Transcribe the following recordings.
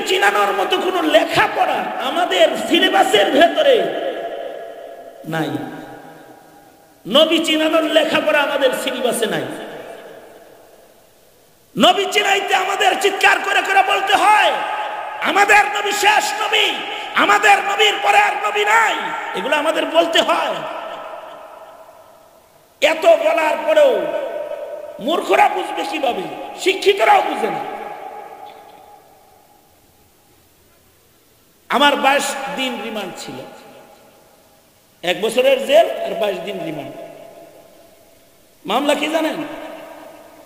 চিনানোর মতো কোনো লেখাপড়া আমাদের সিলেবাসের ভেতরে নাই। নবী চিনানোর লেখাপড়া আমাদের সিলেবাসে নাই। নবী চিনাইতে আমাদের চিৎকার করে করে বলতে হয় আমাদের নবী শেষ নবী, আমাদের নবীর পরে আর নবী নাই, এগুলো আমাদের বলতে হয়। এত বলার পরেও মূর্খরা বুঝবে কিভাবে? শিক্ষিতরাও বুঝে না। আমার 22 দিন রিমান্ড ছিল, 1 বছরের জেল আর 22 দিন রিমান্ড। মামলা কি জানেন?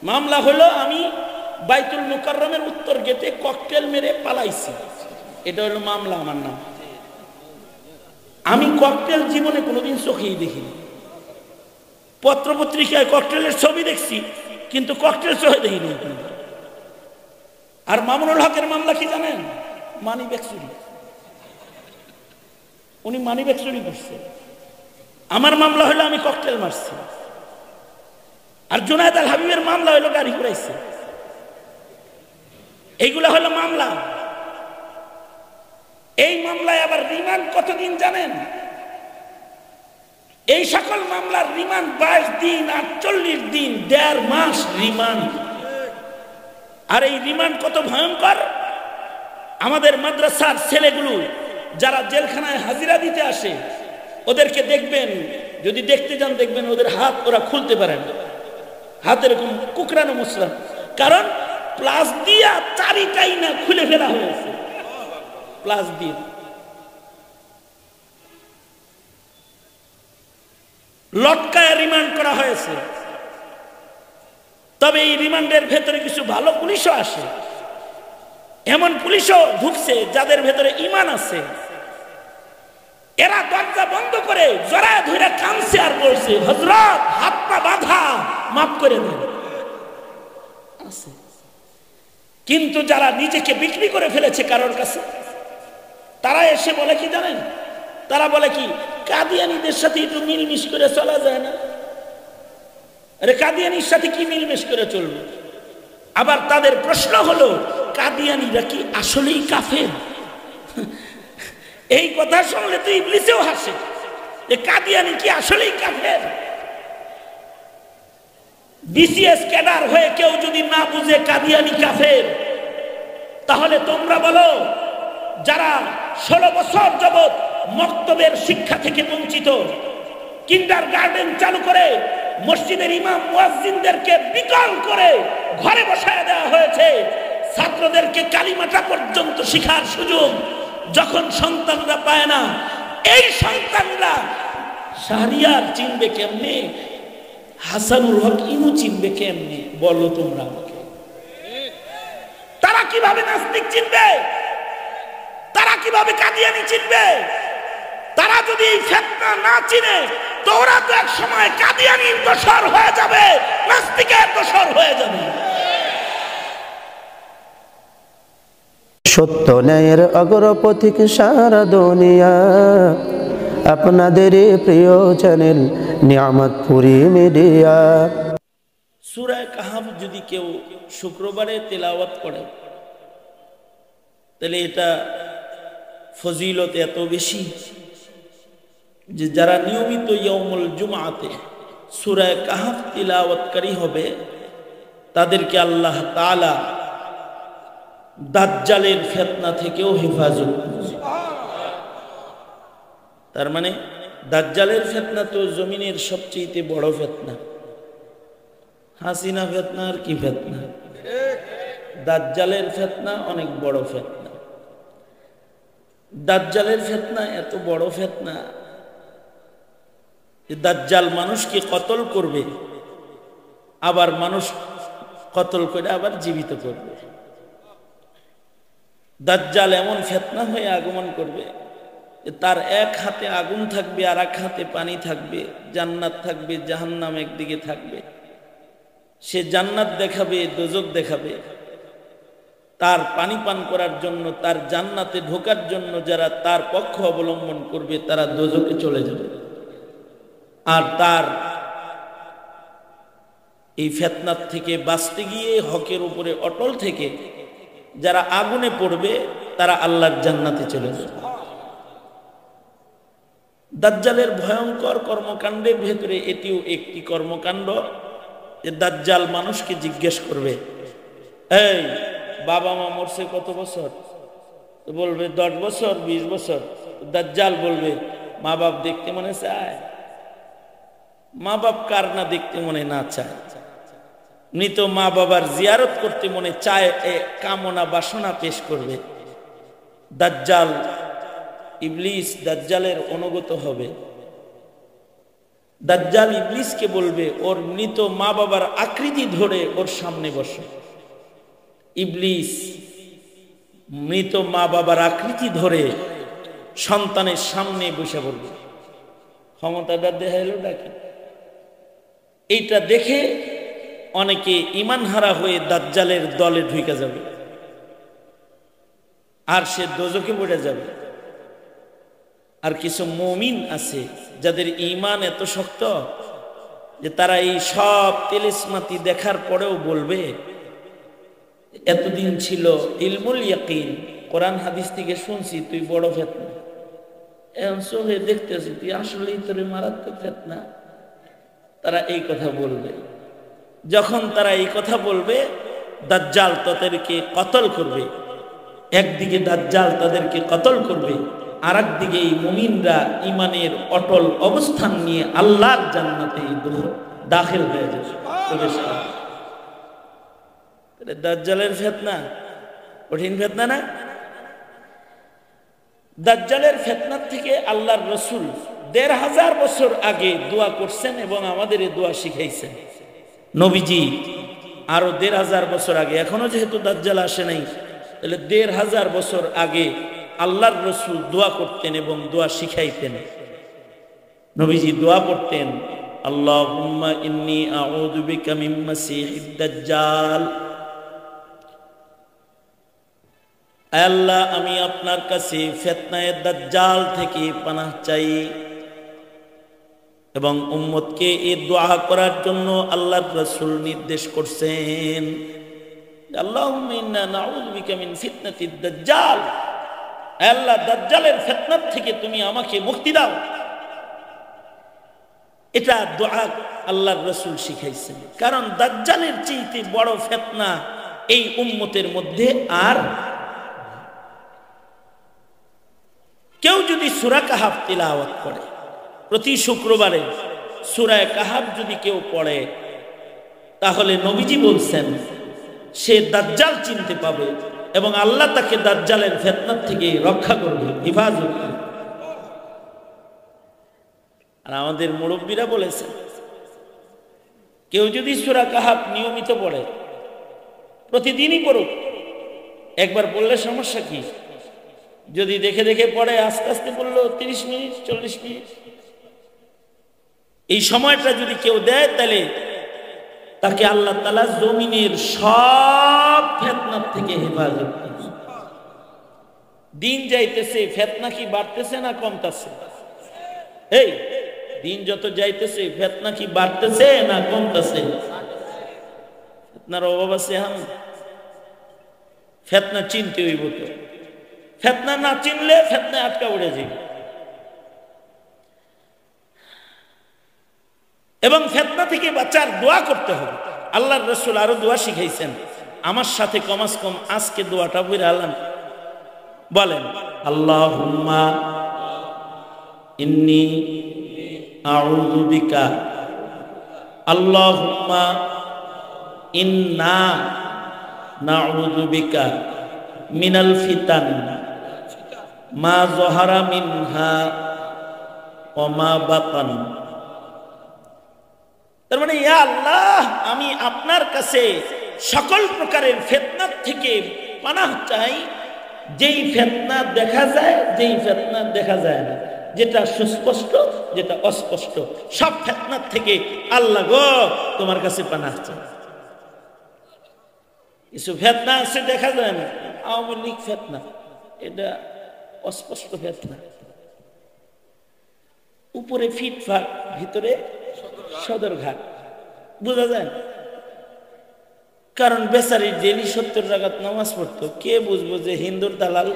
মামলা হলো আমি বাইতুল মুকাররমের উত্তর গেটে ককটেল মেরে পালাইছি, এটা হলো মামলা। আমার নাম, আমি ককটেল জীবনে কোনোদিন চোখেই দেখিনি। পত্রপত্রিকায় ককটেলের ছবি দেখছি, কিন্তু ককটেল চোখে দেখিনি। আর মামুনুল হকের মামলা কি জানেন? মানি ব্যাগ চুরি। উনি মানি ব্যাগ চুরি করছে। আমার মামলা হলো আমি ককটেল মারছি। আর জুনায়েদ আল হাবিবের মামলা হলো গাড়ি ঘুরাইছে। এইগুলা হলো মামলা। এই মামলায় আবার রিমান্ড কতদিন জানেন? এই সকল মামলার রিমান্ড 22 দিন, 48 দিন, 1.5 মাস রিমান্ড। আর এই রিমান্ড কত ভয়ঙ্কর! আমাদের মাদ্রাসার ছেলেগুলো যারা জেলখানায় হাজিরা দিতে আসে, ওদেরকে দেখবেন, যদি দেখতে যান দেখবেন ওদের হাত ওরা খুলতে পারে না, হাত এরকম কুকরানো মুসরান। কারণ প্লাস দিয়া চারিটাই না খুলে ফেলা হয়েছে, প্লাস দিয়ে। লটকায় রিমান্ড করা হয়েছে। তবে এই রিমান্ডের ভেতরে কিছু ভালো পুলিশও আসে, এমন পুলিশও ঢুকছে যাদের ভেতরে ঈমান আছে। এরা দরজা বন্ধ করে জড়ায় ধরে কাঁদছে আর বলছে, হযরত হাত পা বাঁধা, মাফ করে দেন। আছে। কিন্তু যারা নিজেকে বিক্রি করে ফেলেছে কারোর কাছে, তারা এসে বলে কি জানেন? তারা বলে কি, কাদিয়ানীদের সাথে একটু মিলমিশ করে চলা যায় না? আরে কাদিয়ানির সাথে কি মিলমিশ করে চলবে? আবার তাদের প্রশ্ন হলো, কাদিয়ানীরা কি আসলেই কাফের? এই কথা শুনলে তো ইবলিসেও হাসে, যে কাদিয়ানী কি আসলেই কাফের? বিসিএস ক্যাডার হয়ে কেউ যদি না বুঝে কাদিয়ানী কাফের, তাহলে তোমরা বলো যারা 16 বছর যাবত মক্তবের শিক্ষা থেকে বঞ্চিত, কিন্ডারগার্টেন চালু করে মসজিদের ইমাম মুয়াজ্জিনদেরকে বিকল করে ঘরে বসায় দেওয়া হয়েছে, ছাত্রদেরকে কালিমাটা পর্যন্ত শিখার সুযোগ যখন সন্তানরা পায় না, এই সন্তানরা শাহরিয়ার চিনবে কেমনে? হাসানুল হক ইনু চিনবে কেমনে? বলো তোমরা আমাকে। তারা কিভাবে নাস্তিক চিনবে? তারা কিভাবে কাদিয়ানী চিনবে? তারা যদি এই ফিতনা না চিনে, তো ওরা তো এক সময় কাদিয়ানীর দোসর হয়ে যাবে, নাস্তিকের দোসর হয়ে যাবে। সত্য ন্যায়ের অগ্রপথিক সারা দুনিয়া, আপনাদের প্রিয় চ্যানেল নিয়ামতপুরি মিডিয়া। সূরা কাহফ যদি কেউ শুক্রবারে তেলাওয়াত করে, তাহলে এটা ফজিলত এত বেশি যে যারা নিয়মিত ইয়াউমুল জুমআতে সূরা কাহফ তিলাওয়াতকারী হবে, তাদেরকে আল্লাহ তাআলা দাজ্জালের ফিতনা থেকেও হেফাজত করবে। তার মানে দাজ্জালের ফিতনা তো জমিনের সবচেয়ে বড় ফিতনা। হাসিনা ফিতনা আর কি ফিতনা? দাজ্জালের ফিতনা অনেক বড় ফিতনা। দাজ্জালের ফিতনা এত বড় ফিতনা যে দাজ্জাল মানুষকে কতল করবে, আবার মানুষ কতল করে আবার জীবিত করবে। দাজ্জাল এমন ফিতনা হয়ে আগমন করবে যে তার এক হাতে আগুন থাকবে আর এক হাতে পানি থাকবে, জান্নাত থাকবে, জাহান্নাম একদিকে থাকবে। সে জান্নাত দেখাবে, দোজখ দেখাবে। তার পানি পান করার জন্য, তার জান্নাতে ঢোকার জন্য যারা তার পক্ষ অবলম্বন করবে তারা দোজখে চলে যাবে। আর তার এই ফিতনার থেকে বাঁচতে গিয়ে হকের উপরে অটল থেকে যারা আগুনে পড়বে তারা আল্লাহর জান্নাতে চলে যাবে। দাজ্জালের ভয়ঙ্কর কর্মকাণ্ডের ভেতরে এটিও একটি কর্মকাণ্ড যে দাজ্জাল মানুষকে জিজ্ঞেস করবে, এই বাবা মা মরছে কত বছর? তো বলবে 10 বছর 20 বছর। দাজ্জাল বলবে, মা বাপ দেখতে মনে চায়? মা বাপ কার না দেখতে মনে না চায়? মৃত মা বাবার জিয়ারত করতে মনে চায়, কামনা বাসনা পেশ করবে। দাজ্জাল ইবলিস দাজ্জালের অনুগত হবে। দাজ্জাল ইবলিসকে বলবে, ওর মৃত মা বাবার আকৃতি ধরে ওর সামনে বসে। ইবলিস মৃত মা বাবার আকৃতি ধরে সন্তানের সামনে বসে পড়বে। ক্ষমতাটা দেখাইলো ডাকে। এইটা দেখে অনেকে ঈমান হারা হয়ে দাজ্জালের দলে ঢুকে যাবে, আর সে দোজখে পড়ে যাবে। আর কিছু মুমিন আছে যাদের ঈমান এত শক্ত যে তারা এই সব তেলিসমাতি দেখার পরেও বলবে, এতদিন ছিল ইলমুল ইয়াকিন, কোরআন হাদিস থেকে শুনছি তুই বড় ফেতনা, এখন চোখে দেখতেছি তুই আসলেই তোর মারাত্মক ফেতনা। তারা এই কথা বলবে। যখন তারা এই কথা বলবে, দাজ্জাল তাদেরকে কতল করবে। একদিকে দাজ্জাল তাদেরকে কতল করবে, আর একদিকে এই মুমিনরা ঈমানের অটল অবস্থান নিয়ে আল্লাহর জান্নাতে দাখিল হয়ে যাবে, প্রবেশ করবে। দাজ্জালের ফিতনা কঠিন ফিতনা না? দাজ্জালের ফিতনার থেকে আল্লাহর রাসূল ১৫০০ বছর আগে দোয়া করছেন এবং আমাদের এই দোয়া শিখাইছেন। নবীজি আরো ১৫০০ বছর আগে, এখনো যেহেতু দাজ্জাল আসে নাই, তাহলে ১৫০০ বছর আগে আল্লাহর রাসূল দোয়া করতেন এবং দোয়া শিখাইতেন। নবীজি দোয়া পড়তেন, আল্লাহুম্মা ইন্নী আউযু বিকা মিন মাসিহিদ দাজ্জাল। আয় আল্লাহ, আমি আপনার কাছে ফিতনায়ে দাজ্জাল থেকে পানাহ চাই। এবং উম্মতকে এই দোয়া করার জন্য আল্লাহর রাসূল নির্দেশ করছেন, আল্লাহুম্মা ইন্না নাউযু বিকা মিন ফিতনাতিদ দাজ্জাল। আয় আল্লাহ, দাজ্জালের ফিতনা থেকে তুমি আমাকে মুক্তি দাও। এটা দোয়া আল্লাহর রাসূল শিখাইছেন। কারণ দাজ্জালের চাইতে বড় ফিতনা এই উম্মতের মধ্যে আর কেউ যদি সূরা কাহাফ তিলাওয়াত করে, প্রতি শুক্রবারে সূরা কাহাফ যদি কেউ পড়ে, তাহলে নবীজি বলছেন সে দাজ্জাল চিনতে পাবে এবং আল্লাহ তাকে দাজ্জালের ফিতনা থেকে রক্ষা করবে, হেফাজত করবে। আর আমাদের মুরব্বীরা বলেছেন, কেউ যদি সূরা কাহাফ নিয়মিত পড়ে, প্রতিদিনই পড়ুক, একবার পড়লে সমস্যা কি? যদি দেখে দেখে পড়ে, আস্তে আস্তে পড়লো 30 মিনিট 40 মিনিট, এই সময়টা যদি কেউ দেয়, তাহলে তাকে আল্লাহ তাআলা জমিনের সব ফিতনার থেকে হেফাজত করবে। দিন যাইতেছে, ফিতনা কি বাড়তেছে না কমতেছে? এই দিন যত যাইতেছে, ফিতনা কি বাড়তেছে না কমতেছে? ফিতনার অভাব আছে। ফিতনা চিনতে হইব। তো ফিতনা না চিনলে ফিতনা আটকা উড়ে যাবে। এবং ফিতনা থেকে বাঁচার দোয়া করতে হবে। আল্লাহর রাসূল আরো দোয়া শিখাইছেন, আমার সাথে কমাস কম আজকে দোয়াটা পড়ে আলাম, বলেন, আল্লাহুম্মা ইন্নী আউযু বিকা, আল্লাহুম্মা ইন্না নাউযু বিকা মিনাল ফিতান মা যাহারা মিনহা ওয়া মা বাতান। তার মানে, ইয়া আল্লাহ, আমি আপনার কাছে সকল প্রকারের ফিতনা থেকে পানাহ চাই, যেই ফিতনা দেখা যায়, যেই ফিতনা দেখা যায় না, যেটা সুস্পষ্ট, যেটা অস্পষ্ট, সব ফিতনার থেকে আল্লাহ গো তোমার কাছে পানাহ চাই। কিছু ফিতনা আছে দেখা যায় না, আওয়ামী লীগ ফিতনা, এটা অস্পষ্ট ফিতনা, উপরে ফিটফাট, ভিতরে সদরঘাট, বোঝা যায়। কারণ বেচারি ডেলি 70 রাকাত নামাজ পড়তো, কে বুঝবো যে হিন্দুর দালাল?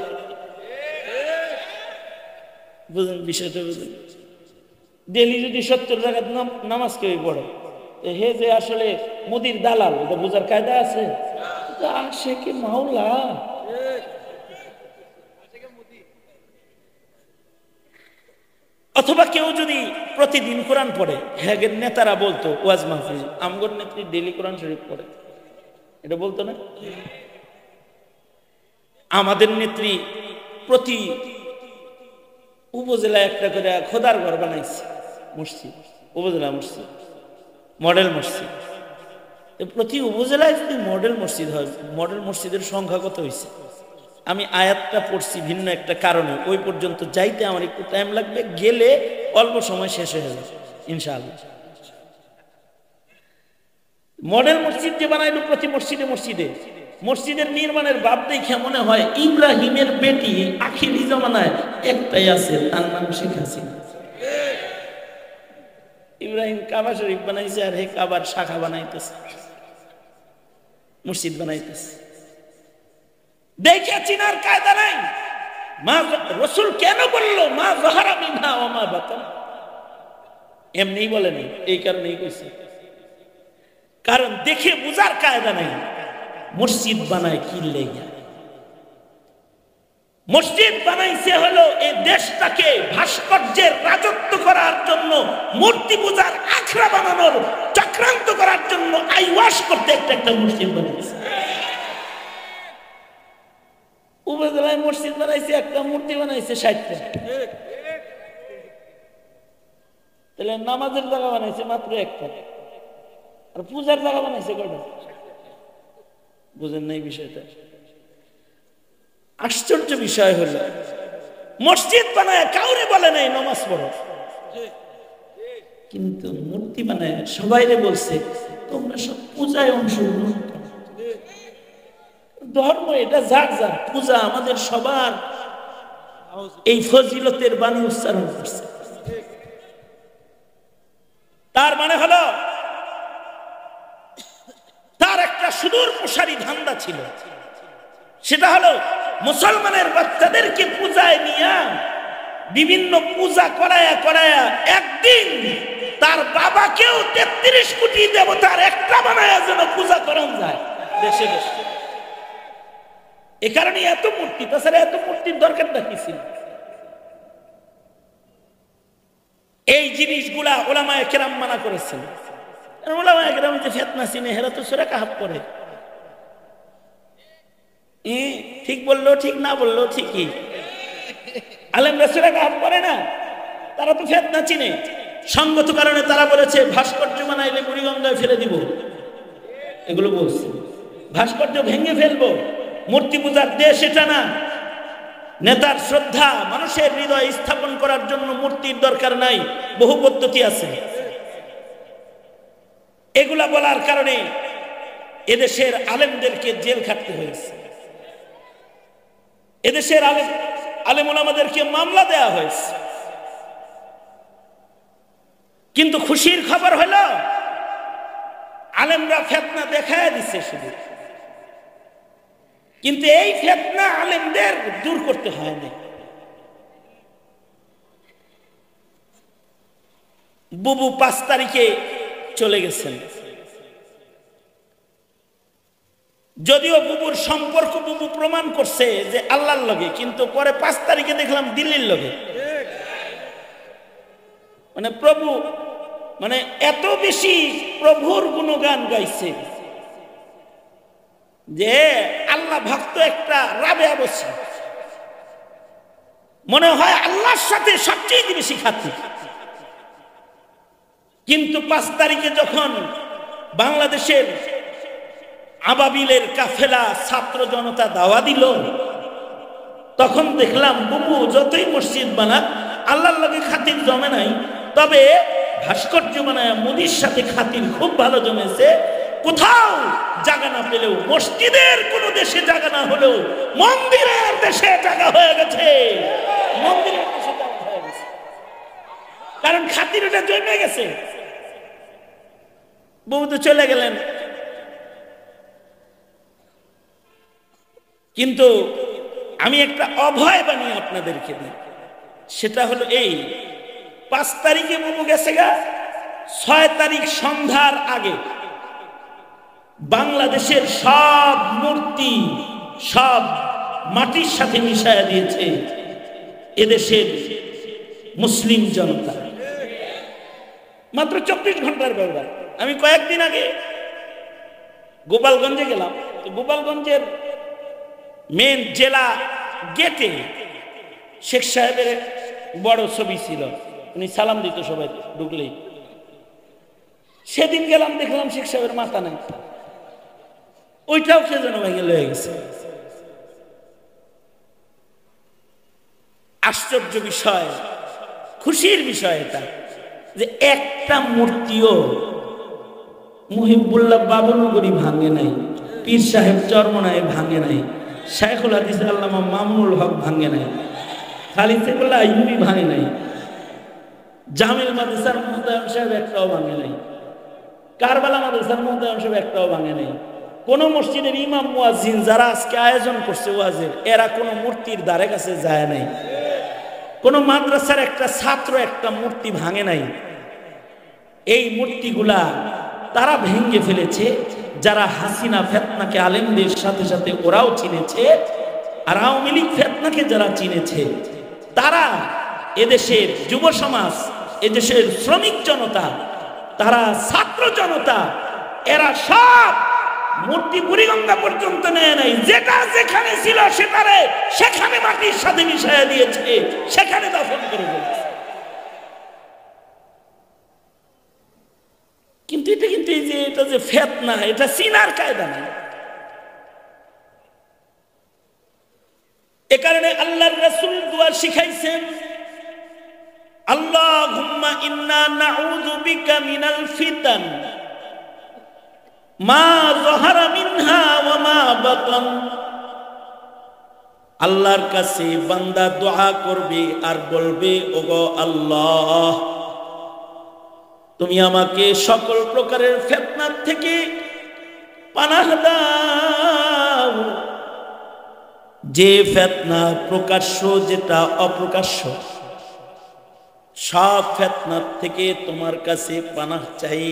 বুঝুন বিষয়টা, বুঝুন। ডেলি যদি 70 রাকাত নামাজ কেউ পড়ে, হে যে আসলে মুদির দালাল, এটা বোঝার কায়দা আছে? সে কি মাওলা? অথবা কেউ যদি প্রতিদিন কোরআন পড়ে, হ্যাঁ নেতারা বলতো ওয়াজ মাহফিল, আমগর নেত্রী ডেলি কোরআন শরীফ পড়ে, এটা বলতো না? আমাদের নেত্রী প্রতি উপজেলায় একটা করে খোদার ঘর বানাইছে, মসজিদ, উপজেলা মসজিদ, মডেল মসজিদ। প্রতি উপজেলায় যদি মডেল মসজিদ হয়, মডেল মসজিদের সংখ্যা কত হয়েছে? আমি আয়াতটা পড়ছি ভিন্ন একটা কারণে, ওই পর্যন্ত যাইতে আমার একটু টাইম লাগবে, গেলে অল্প সময় শেষ হয়ে যাবে ইনশাআল্লাহ। মডেল মসজিদ যে বানাইলো প্রতি মসজিদে মসজিদে, মসজিদের নির্মাণের ভাব দেখে মনে হয় ইব্রাহিমের বেটি আখিরি জামানায় একটাই আছে, তার নাম শেখ হাসিনা। ইব্রাহিম কাবা শরীফ বানাইছে, আর হে কাবার শাখা বানাইতেছে, মসজিদ বানাইতেছে। দেখে চিনার কায়দা নাই। মা রাসূল কেন বললো মা যাহারা মিনহা ওয়া মা বাতান? এমনি বলে নাই, এই কারণেই কইছে, কারণ দেখে বুঝার কায়দা নাই। মসজিদ বানায় কি লেগে? মসজিদ বানাইছে হলো এই দেশটাকে ভাস্কর্যের রাজত্ব করার জন্য, মূর্তি পূজার আখড়া বানানোর চক্রান্ত করার জন্য, আইওয়াশ করতে একটা একটা মসজিদ বানাইছে। উপজেলায় মসজিদ বানাইছে, একটা মূর্তি বানাইছে 60টা। তাহলে নামাজের জায়গা বানাইছে মাত্র একটা, আর পূজার জায়গা বানাইছে কয়টা? বুঝেন নাই বিষয়টা? আশ্চর্য বিষয় হলো মসজিদ বানায় কাউরে বলে নাই নামাজ পড়ো, কিন্তু মূর্তি বানায় সবাইরে বলছে তোমরা সব পূজায় অংশগ্রহণ করো। ধর্ম এটা যাক যাক, পূজা আমাদের সবার, এই ফজিলতের বাণী উচ্চারণ করছে। তার মানে হলো তার একটা সুদূর প্রসারী ধান্দা ছিল, সেটা হলো মুসলমানের বাচ্চাদেরকে পূজায় নিয়ে বিভিন্ন পূজা করায়া করায়া একদিন তার বাবাকেও 33 কোটি দেবতার একটা বানায়া যেন পূজা করান যায় দেশে দেশে। এ কারণে এত মূর্তি, তাছাড়া এত মূর্তির দরকারটা কি ছিল? এই জিনিসগুলা ওলামায়ে কেরাম মানা করেছেন। ওলামায়ে কেরাম যে ফিতনা চিনে, হেরা তো সূরা কাহাফ পড়ে। ঠিক বললো, ঠিক না বললো ঠিকই। আলেমরা সূরা কাহাফ পড়ে না, তারা তো ফিতনা চিনে। সঙ্গত কারণে তারা বলেছে ভাস্কর্য বানাইলে বুড়িগঙ্গায় ফেলে দিব, এগুলো বলছে। ভাস্কর্য ভেঙে ফেলবো, মূর্তি পূজার দেশ এটা না। নেতার শ্রদ্ধা মানুষের হৃদয়ে স্থাপন করার জন্য মূর্তির দরকার নাই, বহু পদ্ধতি আছে। এগুলা বলার কারণে এদেশের আলেমদেরকে জেল খাটতে হয়েছে, এদেশের আলেম ওলামাদেরকে মামলা দেয়া হয়েছে। কিন্তু খুশির খবর হলো আলেমরা ফিতনা দেখায় দিচ্ছে শুধু, কিন্তু এই ফিতনা আলেমদের দূর করতে হয় না। বুবু 5 তারিখে চলে গেছেন, যদিও বুবুর সম্পর্ক বুবু প্রমাণ করছে যে আল্লাহর লগে, কিন্তু পরে 5 তারিখে দেখলাম দিল্লির লগে। মানে প্রভু, মানে এত বেশি প্রভুর গুণগান গাইছে যে আল্লাহ ভক্ত একটা রাবেয়া বসে, মনে হয় আল্লাহর সাথে সবচেয়ে বেশি খাতি। কিন্তু 5 তারিখে যখন বাংলাদেশের আবাবিলের কাফেলা ছাত্র জনতা দাওয়া দিল, তখন দেখলাম বুবু যতই মসজিদ বানাক আল্লাহর লগে খাতির জমে নাই, তবে ভাস্কর্য বানায় মোদির সাথে খাতির খুব ভালো জমেছে। কোথাও জায়গা না পেলেও, মসজিদের কোন দেশে জায়গা না হলেও মন্দিরের দেশে জায়গা হয়ে গেছে, মন্দিরের দেশে জায়গা হয়ে গেছে, কারণ খাতির ওটা জমে গেছে। বহু তো চলে গেলেন, কিন্তু আমি একটা অভয় বানিয়ে আপনাদেরকে দিই, সেটা হলো এই 5 তারিখে মোমো গেছে গা, 6 তারিখ সন্ধ্যার আগে বাংলাদেশের সব মূর্তি সব মাটির সাথে মিশায়া দিয়েছে এদেশের মুসলিম জনতা। মাত্র 24 ঘন্টার ব্যাপার। আমি কয়েকদিন আগে গোপালগঞ্জে গেলাম, তো গোপালগঞ্জের মেন জেলা গেটে শেখ সাহেবের বড় ছবি ছিল, উনি সালাম দিত সবাই ঢুকলেই। সেদিন গেলাম, দেখলাম শেখ সাহেবের মাথা নাই, ওইটাও কে যেন ভেঙে লয়ে গেছে। আশ্চর্য বিষয়, খুশির বিষয় এটা যে একটা মূর্তিও মুহিবুল্লাহ বাবুনগরী ভাঙে নাই, পীর সাহেব চরমনায় ভাঙে নাই, শাইখুল হাদিস আল্লামা মামুনুল হক ভাঙে নাই, খালিদ সাইফুল্লাহ আইয়ুবী ভাঙে নাই, জামিল মাদ্রাসার মুহতারাম সাহেব একটাও ভাঙে নাই, কারবালা মাদ্রাসার মুহতারাম সাহেব একটাও ভাঙে নাই। কোন মসজিদের ইমাম মুয়াজ্জিন যারা আজকে আয়োজন করছে ওয়াজের, এরা কোনো মূর্তির ধারে কাছে যায় নাই। কোন মাদ্রাসার একটা ছাত্র একটা মূর্তি ভাঙে নাই। এই মূর্তিগুলা তারা ভেঙে ফেলেছে যারা হাসিনা ফেতনাকে আলেমদের সাথে সাথে ওরাও চিনেছে, আর আওয়ামী লীগ ফেতনাকে যারা চিনেছে, তারা এদেশের যুব সমাজ, এদেশের শ্রমিক জনতা, তারা ছাত্র জনতা, এরা সব মূর্তি বুড়িগঙ্গা পর্যন্ত নেয় নাই, যেটা যেখানে ছিল সেটারে সেখানে মাটির সাথে মিশিয়ে দিয়েছে, সেখানে দাফন করে ফেলেছে। কিন্তু এটা যে ফেতনা, এটা চিনার কায়দা নাই। এ কারণে আল্লাহর রাসূল দুআ শিখাইছেন, আল্লাহুম্মা ইন্না নাউযু বিকা মিনাল ফিতান মা যাহারা মিনহা ওয়া মা বাতান। আল্লাহর কাছে বান্দা দোয়া করবে আর বলবে, ওগো আল্লাহ, তুমি আমাকে সকল প্রকারের ফিতনা থেকে পানাহ দাও। যে ফিতনা প্রকাশ্য, যেটা অপ্রকাশ্য, সব ফিতনা থেকে তোমার কাছে পানাহ চাই,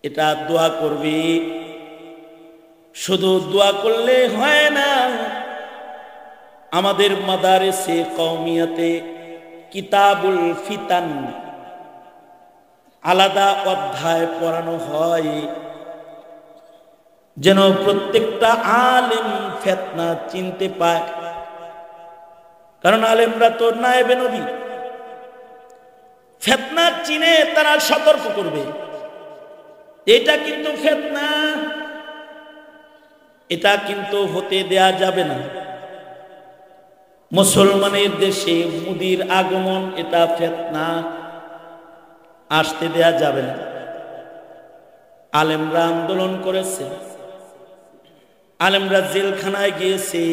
এটা দোয়া করবে। শুধু দোয়া করলে হয় না, আমাদের মাদারিসে কওমিয়াতে কিতাবুল ফিতান আলাদা অধ্যায় পড়ানো হয়, যেন প্রত্যেকটা আলেম ফিতনা চিনতে পায়। কারণ আলেমরা তো নায়েবে নবী, ফিতনা চিনে তারা সতর্ক করবে, এটা কিন্তু ফিতনা, এটা কিন্তু হতে দেয়া যাবে না। মুসলমানের দেশে মোদির আগমন, এটা ফিতনা, আসতে দেয়া যাবে না। আলেমরা আন্দোলন করেছে, আলেমরা জেলখানায় গিয়েছে,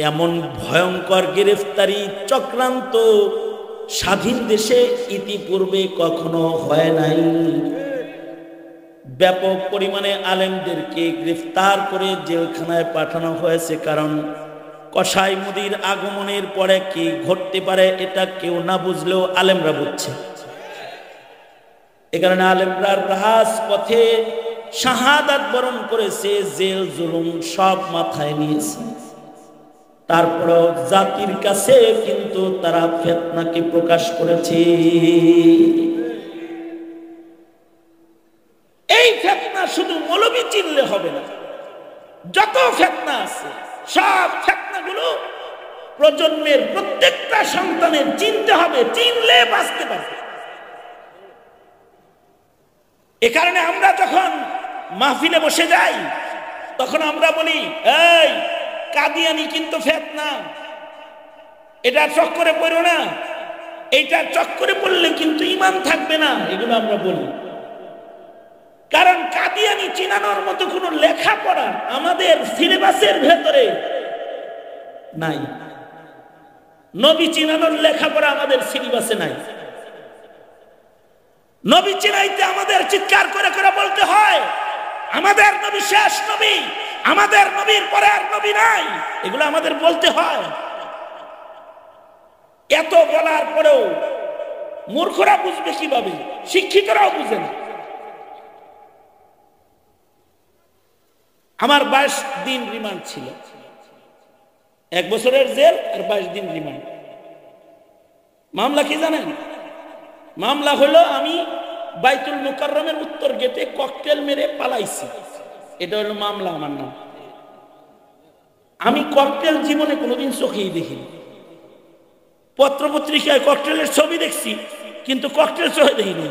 এমন ভয়ঙ্কর গ্রেফতারি চক্রান্ত স্বাধীন দেশে ইতিপূর্বে কখনো হয় নাই। ব্যাপক পরিমাণে আলেমদেরকে গ্রেফতার করে জেলখানায় পাঠানো হয়েছে, কারণ কসাই মুদির আগমনের পরে কি ঘটতে পারে এটা কেউ না বুঝলেও আলেমরা বুঝছে। এ কারণে আলেমরা রাজপথে শাহাদাত বরণ করেছে, জেল জুলুম সব মাথায় নিয়েছে। তারপরেও জাতির কাছে কিন্তু তারা ফিতনাকে প্রকাশ করেছে। এই ফিতনা শুধু মৌলবী চিনলে হবে না, যত ফিতনা আছে সব ফিতনাগুলো প্রজন্মের প্রত্যেকটা সন্তানের চিনতে হবে, চিনলে বাঁচতে পারবে। এ কারণে আমরা যখন মাহফিলে বসে যাই, তখন আমরা বলি, এই কাদিয়ানি কিন্তু ফিতনা, এটা চক্করে পড়ো না, এইটা চক্করে পড়লে কিন্তু ঈমান থাকবে না, এগুলো আমরা বলি। কারণ কাদিয়ানি চিনানোর মতো কোনো লেখাপড়া আমাদের সিলেবাসের ভেতরে নাই। নবী চিনানোর লেখাপড়া আমাদের সিলেবাসে নাই। নবী চিনাইতে আমাদের চিৎকার করে করে বলতে হয়, আমাদের নবী শেষ নবী, আমাদের নবীর পরে আর নবী নাই, এগুলো আমাদের বলতে হয়। এত বলার পরেও মূর্খরা বুঝবে কিভাবে? শিক্ষিতরাও বুঝে না। আমার 22 দিন রিমান্ড ছিল, 1 বছরের জেল আর 22 দিন রিমান্ড। মামলা কি জানেন? মামলা হলো আমি বাইতুল মুকাররমের উত্তর গেটে ককটেল মেরে পালাইছি, এটা হলো মামলা। আমার নাম, আমি ককটেল জীবনে কোনোদিন চোখেই দেখিনি। পত্রপত্রিকায় ককটেলের ছবি দেখছি, কিন্তু ককটেল চোখে দেখিনি।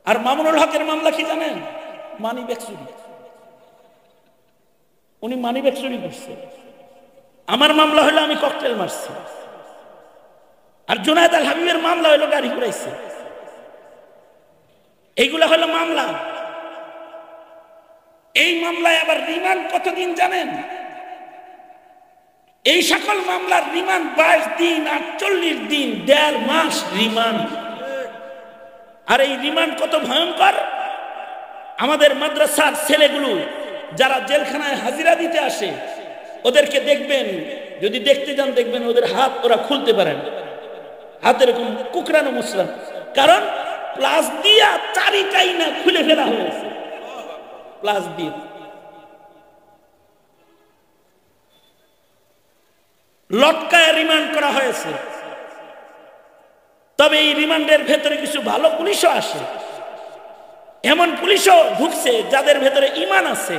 আর মামুনুল হকের মামলা কি জানেন? মানি ব্যাগ চুরি। উনি মানি ব্যাগ চুরি করছে। আমার মামলা হলো আমি ককটেল মারছি। আর জুনায়েদ আল হাবিবের মামলা হলো গাড়ি ঘুরাইছে। এইগুলা হলো মামলা। এই মামলায় আবার রিমান্ড কতদিন জানেন? এই সকল মামলার রিমান্ড 22 দিন, 48 দিন, 1.5 মাস রিমান্ড। আর এই রিমান্ড কত ভয়ঙ্কর! আমাদের মাদ্রাসার ছেলেগুলো যারা জেলখানায় হাজিরা দিতে আসে, ওদেরকে দেখবেন, যদি দেখতে যান দেখবেন ওদের হাত ওরা খুলতে পারেন, হাত এরকম কুকরানো মুসলাম, কারণ প্লাস দিয়া চারিটাই না খুলে ফেলা হয়েছে। প্লাস দিয়ে লটকায় রিমান্ড করা হয়েছে। তবে এই রিমান্ডের ভেতরে কিছু ভালো পুলিশও আসে, এমন পুলিশও ঢুকছে যাদের ভেতরে ঈমান আছে।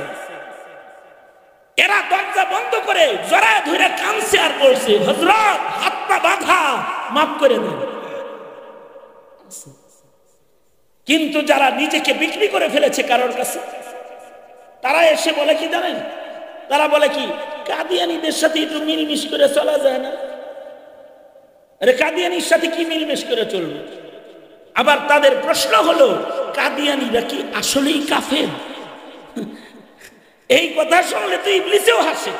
এরা দরজা বন্ধ করে জড়ায় ধরে কাঁদছে আর বলছে, হযরত হাত পা বাঁধা, মাফ করে দেন। কিন্তু যারা নিজেকে বিক্রি করে ফেলেছে কারোর কাছে, তারা এসে বলে কি জানেন? তারা বলে কি, কাদিয়ানীদের সাথে একটু মিলমিশ করে চলা যায় না? আরে কাদিয়ানির সাথে কি মিলমিশ করে চলবে? আবার তাদের প্রশ্ন হলো, কাদিয়ানীরা কি আসলেই কাফের? এই কথা শুনলে তো ইবলিসেও হাসে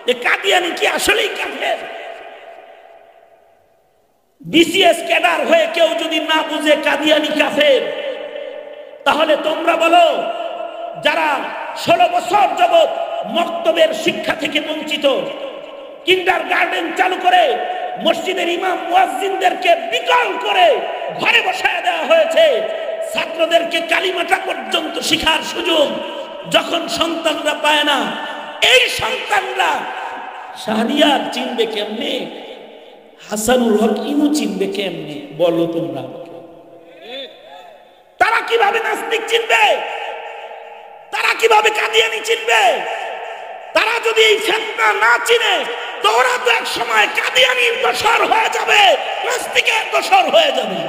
যে কাদিয়ানী কি আসলেই কাফের? বিসিএস ক্যাডার হয়ে কেউ যদি না বুঝে কাদিয়ানী কাফের, তাহলে তোমরা বলো যারা 16 বছর যাবত মক্তবের শিক্ষা থেকে বঞ্চিত, কিন্ডারগার্টেন চালু করে মসজিদের ইমাম মুয়াজ্জিনদেরকে বিকল করে ঘরে বসায় দেওয়া হয়েছে, ছাত্রদেরকে কালিমাটা পর্যন্ত শেখার সুযোগ যখন সন্তানরা পায় না, এই সন্তানরা শাহরিয়ার চিনবে কেমনে? হাসানুল হক ইনু চিনবে কেমনে? বলো তোমরা। তারা কিভাবে নাস্তিক চিনবে? তারা কিভাবে কাদিয়ানী চিনবে? তারা যদি এই ফিতনা না চিনে, তো ওরা তো এক সময় কাদিয়ানীর দোসর হয়ে যাবে, নাস্তিকের দোসর হয়ে যাবে।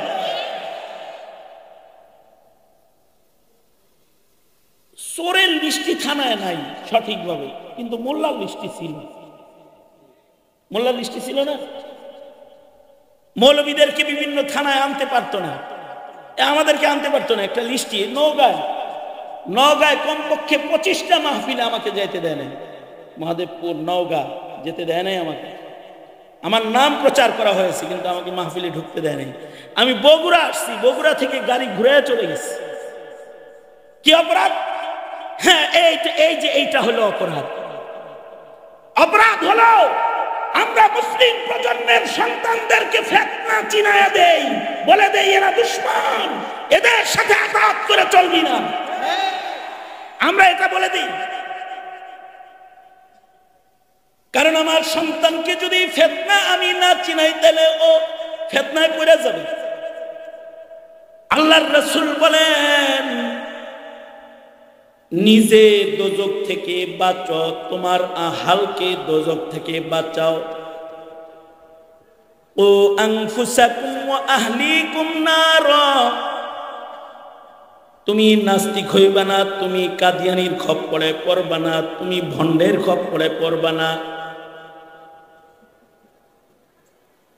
চোরের লিস্টি থানায় নাই সঠিকভাবে, কিন্তু মোল্লার লিস্টি ছিল। মোল্লার লিস্টি ছিল না? মৌলবীদেরকে বিভিন্ন থানায় আনতে পারতো না, আমাদেরকে আনতে পারতো না। একটা লিস্টি নওগাঁয় কমপক্ষে 25টা মাহফিলে আমাকে যেতে দেয় নাই। মহাদেবপুর, নওগাঁ যেতে দেয় নাই আমাকে। আমার নাম প্রচার করা হয়েছে, কিন্তু আমাকে মাহফিলে ঢুকতে দেয় নাই। আমি বগুড়া আসছি, বগুড়া থেকে গাড়ি ঘুরে চলে গেছি। কি অপরাধ? হ্যাঁ, এইটা হলো অপরাধ। অপরাধ হলো আমরা মুসলিম প্রজন্মের সন্তানদেরকে ফিতনা চিনায়া দেই, বলে দেই এরা দুশমন, এদের সাথে আঘাত করে চলবি না। আমরা এটা বলে দিই, কারণ আমার সন্তানকে যদি ফিতনা আমি না চিনাই, তাহলে ও ফিতনায় পড়ে যাবে। আল্লাহর রাসূল বলেন, নিজে দোজখ থেকে বাঁচো, তোমার আহালকে দোজখ থেকে বাঁচাও। ও আনফুসাকুম ওয়া আহলিকুম নারা। তুমি নাস্তিক হইবা না, তুমি কাদিয়ানির খপ্পরে পড়বা না, তুমি ভণ্ডের খপ্পরে পড়বা না,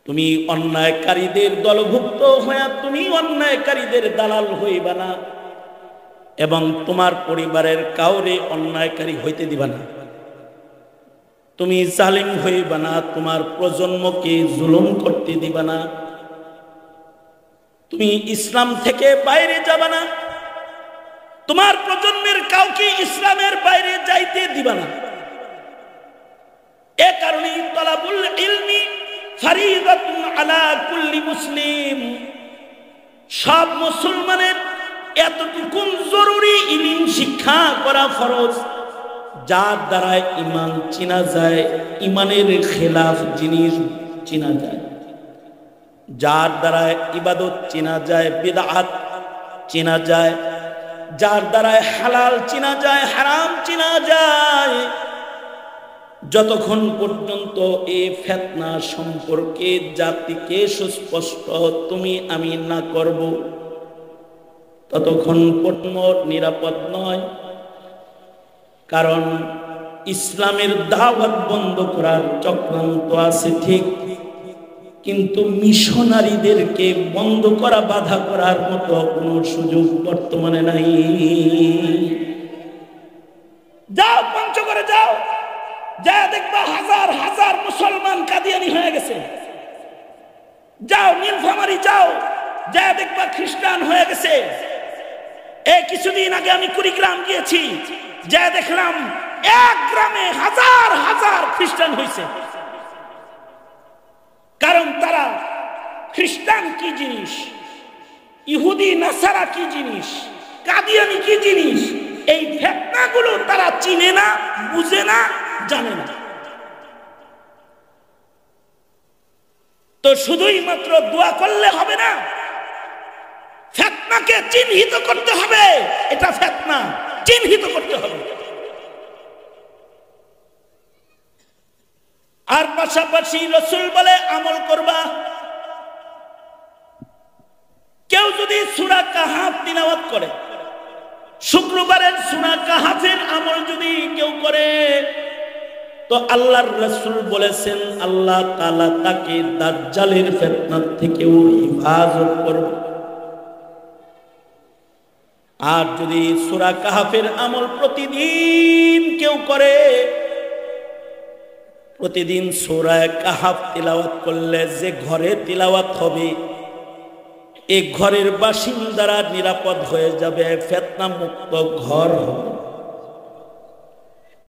তুমি অন্যায়কারীদের দলভুক্ত হইয়া তুমি অন্যায়কারীদের দালাল হইবা না, এবং তোমার পরিবারের কাউরে অন্যায়কারী হইতে দিবা না। তুমি জালিম হইবা না, তোমার প্রজন্মকে জুলুম করতে দিবা না। তুমি ইসলাম থেকে বাইরে যাবা না, তোমার প্রজন্মের কাউকে ইসলামের বাইরে যাইতে দিবা না। এ কারণে তালাবুল ইলমি ফরিদাতুন আলা কুল্লি মুসলিম, সব মুসলমানের এতটুকু জরুরি ইলম শিক্ষা করা ফরজ, যার দ্বারা ঈমান চিনা যায়, ঈমানের খেলাফ জিনিস চিনা যায়, যার দ্বারা ইবাদত চিনা যায়, বিদআত চিনা যায়, যার দ্বারা হালাল চিনা যায়, হারাম চিনা যায়। যতক্ষণ পর্যন্ত এই ফিতনা সম্পর্কে জাতিকে সুস্পষ্ট তুমি আমি না করব, ততক্ষণ পর্যন্ত নিরাপদ নয়। কারণ ইসলামের দাওয়াত বন্ধ করার চক্রান্ত আছে ঠিক, কিন্তু মিশনারিদেরকে বন্ধ করা, বাধা করার মতো কোনো সুযোগ বর্তমানে নাই। যাও পঞ্চগড়ে যাও, যা দেখবা হাজার হাজার মুসলমান কাদিয়ানি হয়ে গেছে। যাও নীলফামারী যাও, যা দেখবা খ্রিস্টান হয়ে গেছে। এই কিছুদিন আগে আমি কুড়িগ্রাম গিয়েছি, যা দেখলাম এক গ্রামে হাজার হাজার খ্রিস্টান হয়েছে। কারণ তারা খ্রিস্টান কি জিনিস, ইহুদি নাসারা কি জিনিস, কাদিয়ানি কি জিনিস, এই ফিতনাগুলো তারা চিনে না, বুঝে না, জানে না। তো শুধুই মাত্র দোয়া করলে হবে না, ফিতনাকে চিহ্নিত করতে হবে। এটা ফিতনা, চিহ্নিত করতে হবে। আর পাশাপাশি রাসূল বলে আমল করবা। কেউ যদি সূরা কাহাফ তিলাওয়াত করে, শুক্রবারের সূরা কাহাফের আমল যদি কেউ করে, তো আল্লাহর রাসূল বলেছেন আল্লাহ তাআলা তাকে দাজ্জালের ফিতনা থেকেও হিফাজত করবে। আর যদি সূরা কাহাফের আমল প্রতিদিন কেউ করে, প্রতিদিন সূরা কাহাফ তিলাওয়াত করলে যে ঘরে তিলাওয়াত হবে, এই ঘরের বাসিন্দারা নিরাপদ হয়ে যাবে, ফিতনা মুক্ত ঘর হবে।